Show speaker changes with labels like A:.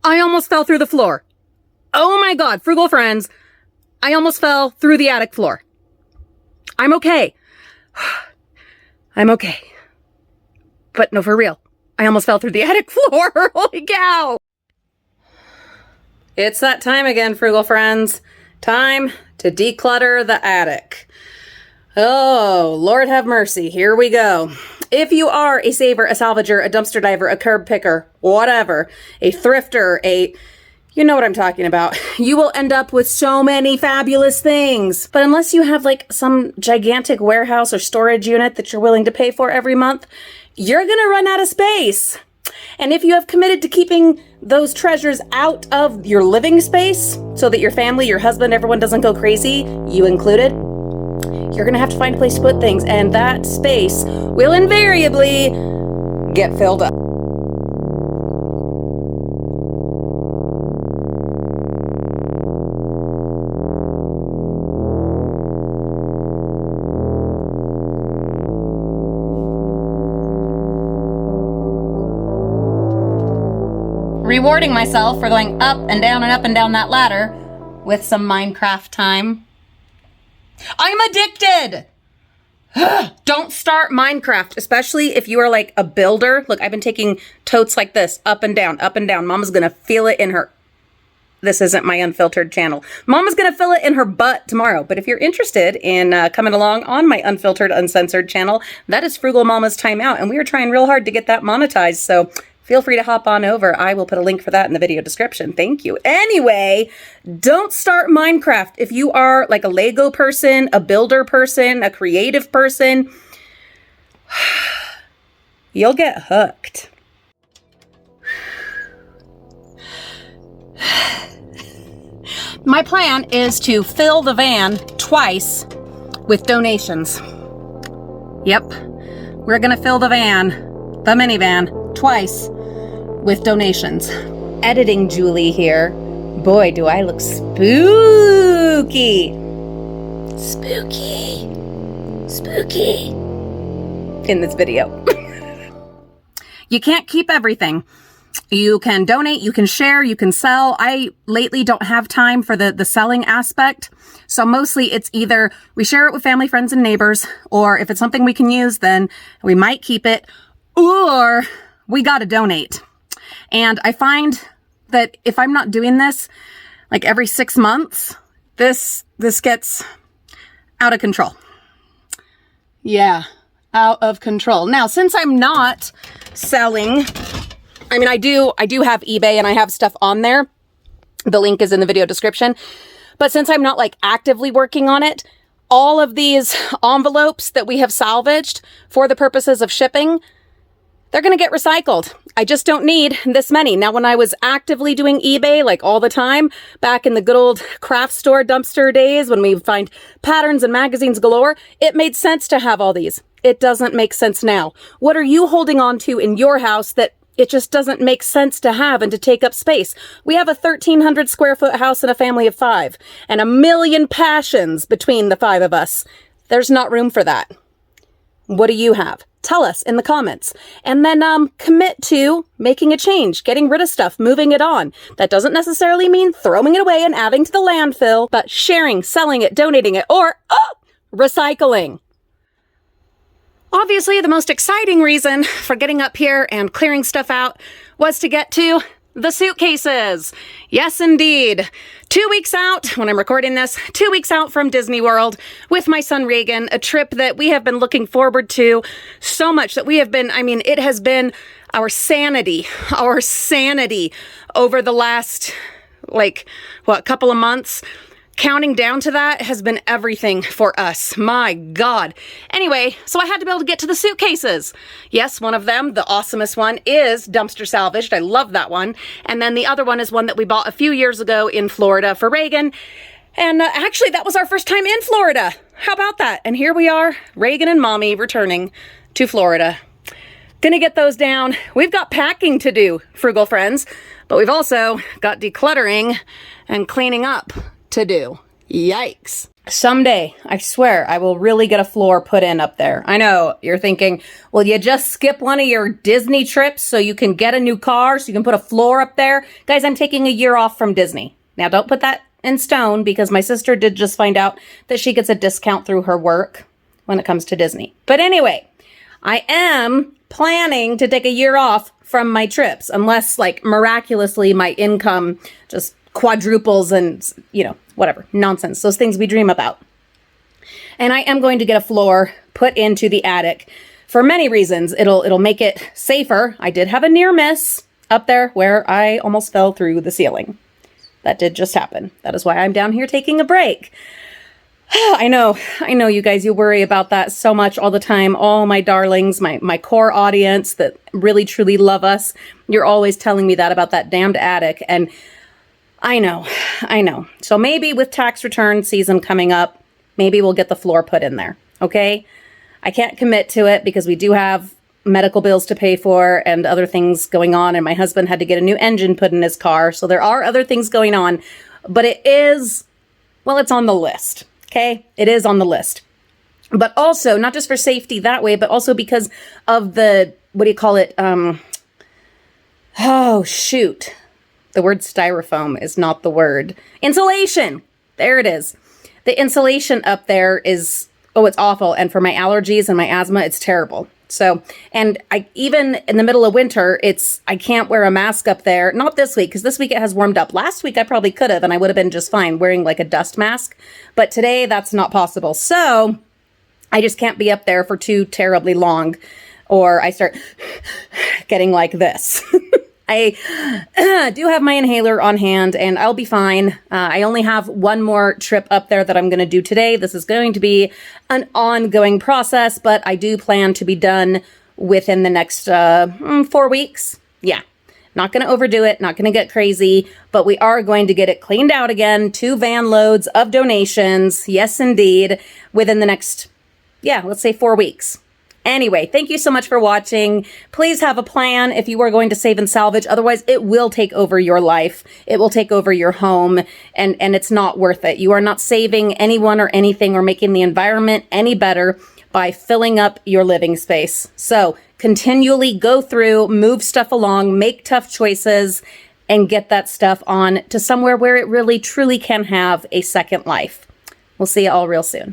A: I almost fell through the floor. Oh my God, frugal friends, I almost fell through the attic floor. I'm okay. I'm okay. But no, for real, I almost fell through the attic floor. Holy cow. It's that time again, frugal friends. Time to declutter the attic. Oh, Lord have mercy. Here we go. If you are a saver, a salvager, a dumpster diver, a curb picker, whatever, a thrifter, you know what I'm talking about. You will end up with so many fabulous things. But unless you have like some gigantic warehouse or storage unit that you're willing to pay for every month, you're gonna run out of space. And if you have committed to keeping those treasures out of your living space so that your family, your husband, everyone doesn't go crazy, you included, you're gonna have to find a place to put things, and that space will invariably get filled up. Rewarding myself for going up and down that ladder with some Minecraft time. I'm addicted! Don't start Minecraft, especially if you are like a builder. Look, I've been taking totes like this, up and down, up and down. Mama's gonna feel it in her... This isn't my unfiltered channel. Mama's gonna feel it in her butt tomorrow. But if you're interested in coming along on my unfiltered, uncensored channel, that is Frugal Mama's Time Out, and we are trying real hard to get that monetized, so feel free to hop on over. I will put a link for that in the video description. Thank you. Anyway, don't start Minecraft. If you are like a Lego person, a builder person, a creative person, you'll get hooked. My plan is to fill the van twice with donations. Yep, we're gonna fill the van, the minivan, twice with donations. Editing Julie here. Boy, do I look spooky. Spooky. Spooky. In this video. You can't keep everything. You can donate, you can share, you can sell. I lately don't have time for the selling aspect. So mostly it's either we share it with family, friends, and neighbors, or if it's something we can use, then we might keep it, or we gotta donate. And I find that if I'm not doing this like every 6 months, this gets out of control. Yeah, out of control. Now, since I'm not selling, I mean, I do have eBay and I have stuff on there. The link is in the video description. But since I'm not like actively working on it, all of these envelopes that we have salvaged for the purposes of shipping, they're going to get recycled. I just don't need this many. Now, when I was actively doing eBay, like all the time, back in the good old craft store dumpster days, when we find patterns and magazines galore, it made sense to have all these. It doesn't make sense now. What are you holding on to in your house that it just doesn't make sense to have and to take up space? We have a 1,300 square foot house and a family of 5, and a million passions between the 5 of us. There's not room for that. What do you have? Tell us in the comments, and then commit to making a change, getting rid of stuff, moving it on. That doesn't necessarily mean throwing it away and adding to the landfill, but sharing, selling it, donating it, or recycling. Obviously, the most exciting reason for getting up here and clearing stuff out was to get to the suitcases. Yes, indeed. 2 weeks out, when I'm recording this, 2 weeks out from Disney World with my son Reagan, a trip that we have been looking forward to so much that we have been, I mean, it has been our sanity over the last, like, what, couple of months. Counting down to that has been everything for us. My God. Anyway, so I had to be able to get to the suitcases. Yes, one of them, the awesomest one, is dumpster salvaged. I love that one. And then the other one is one that we bought a few years ago in Florida for Reagan. And actually, that was our first time in Florida. How about that? And here we are, Reagan and Mommy returning to Florida. Gonna get those down. We've got packing to do, frugal friends, but we've also got decluttering and cleaning up to do. Yikes. Someday, I swear, I will really get a floor put in up there. I know, you're thinking, well, you just skip one of your Disney trips so you can get a new car, so you can put a floor up there? Guys, I'm taking a year off from Disney. Now, don't put that in stone, because my sister did just find out that she gets a discount through her work when it comes to Disney. But anyway, I am planning to take a year off from my trips, unless, like, miraculously my income just quadruples and, you know, whatever, nonsense, those things we dream about. And I am going to get a floor put into the attic for many reasons. It'll make it safer. I did have a near miss up there where I almost fell through the ceiling. That did just happen. That is why I'm down here taking a break. I know you guys, you worry about that so much all the time. All my darlings, my core audience that really truly love us. You're always telling me that about that damned attic. And I know. So maybe with tax return season coming up, maybe we'll get the floor put in there. Okay. I can't commit to it because we do have medical bills to pay for and other things going on. And my husband had to get a new engine put in his car. So there are other things going on, but it is, well, it's on the list. Okay. It is on the list, but also not just for safety that way, but also because of the, what do you call it? Oh, shoot. The word styrofoam is not the word. Insulation. There it is. The insulation up there is, oh, it's awful. And for my allergies and my asthma, it's terrible. So, and I, even in the middle of winter, I can't wear a mask up there. Not this week, because this week it has warmed up. Last week I probably could have, and I would have been just fine wearing like a dust mask. But today that's not possible. So I just can't be up there for too terribly long, or I start getting like this. I do have my inhaler on hand and I'll be fine. I only have one more trip up there that I'm going to do today. This is going to be an ongoing process, but I do plan to be done within the next 4 weeks. Yeah, not going to overdo it, not going to get crazy, but we are going to get it cleaned out again. 2 van loads of donations. Yes, indeed. Within the next, let's say 4 weeks. Anyway, thank you so much for watching. Please have a plan if you are going to save and salvage. Otherwise, it will take over your life. It will take over your home, and it's not worth it. You are not saving anyone or anything or making the environment any better by filling up your living space. So continually go through, move stuff along, make tough choices, and get that stuff on to somewhere where it really truly can have a second life. We'll see you all real soon.